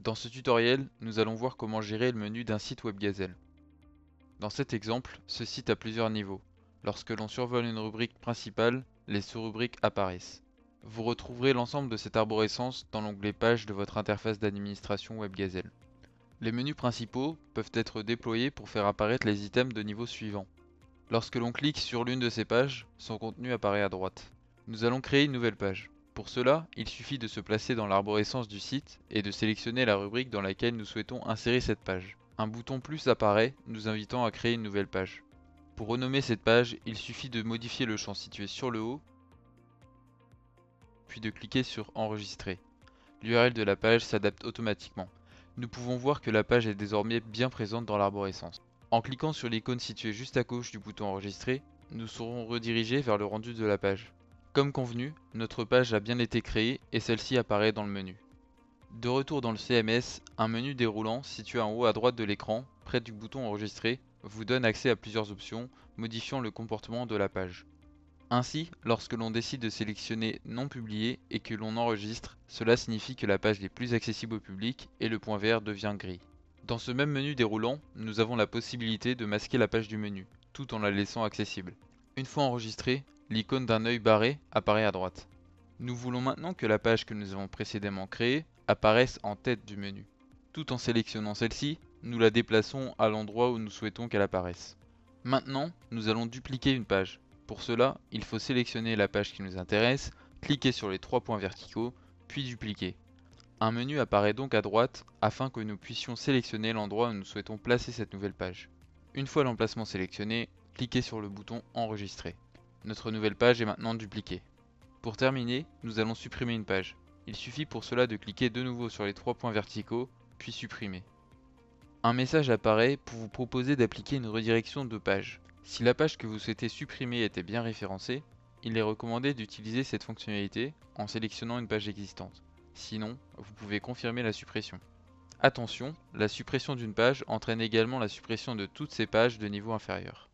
Dans ce tutoriel, nous allons voir comment gérer le menu d'un site WebGazelle. Dans cet exemple, ce site a plusieurs niveaux. Lorsque l'on survole une rubrique principale, les sous-rubriques apparaissent. Vous retrouverez l'ensemble de cette arborescence dans l'onglet Pages de votre interface d'administration WebGazelle. Les menus principaux peuvent être déployés pour faire apparaître les items de niveau suivant. Lorsque l'on clique sur l'une de ces pages, son contenu apparaît à droite. Nous allons créer une nouvelle page. Pour cela, il suffit de se placer dans l'arborescence du site et de sélectionner la rubrique dans laquelle nous souhaitons insérer cette page. Un bouton plus apparaît, nous invitant à créer une nouvelle page. Pour renommer cette page, il suffit de modifier le champ situé sur le haut, puis de cliquer sur Enregistrer. L'URL de la page s'adapte automatiquement. Nous pouvons voir que la page est désormais bien présente dans l'arborescence. En cliquant sur l'icône située juste à gauche du bouton Enregistrer, nous serons redirigés vers le rendu de la page. Comme convenu, notre page a bien été créée et celle-ci apparaît dans le menu. De retour dans le CMS, un menu déroulant situé en haut à droite de l'écran, près du bouton Enregistrer, vous donne accès à plusieurs options, modifiant le comportement de la page. Ainsi, lorsque l'on décide de sélectionner Non publié et que l'on enregistre, cela signifie que la page n'est plus accessible au public et le point vert devient gris. Dans ce même menu déroulant, nous avons la possibilité de masquer la page du menu, tout en la laissant accessible. Une fois enregistrée, l'icône d'un œil barré apparaît à droite. Nous voulons maintenant que la page que nous avons précédemment créée apparaisse en tête du menu. Tout en sélectionnant celle-ci, nous la déplaçons à l'endroit où nous souhaitons qu'elle apparaisse. Maintenant, nous allons dupliquer une page. Pour cela, il faut sélectionner la page qui nous intéresse, cliquer sur les trois points verticaux, puis dupliquer. Un menu apparaît donc à droite afin que nous puissions sélectionner l'endroit où nous souhaitons placer cette nouvelle page. Une fois l'emplacement sélectionné, cliquez sur le bouton Enregistrer. Notre nouvelle page est maintenant dupliquée. Pour terminer, nous allons supprimer une page. Il suffit pour cela de cliquer de nouveau sur les trois points verticaux, puis supprimer. Un message apparaît pour vous proposer d'appliquer une redirection de page. Si la page que vous souhaitez supprimer était bien référencée, il est recommandé d'utiliser cette fonctionnalité en sélectionnant une page existante. Sinon, vous pouvez confirmer la suppression. Attention, la suppression d'une page entraîne également la suppression de toutes ces pages de niveau inférieur.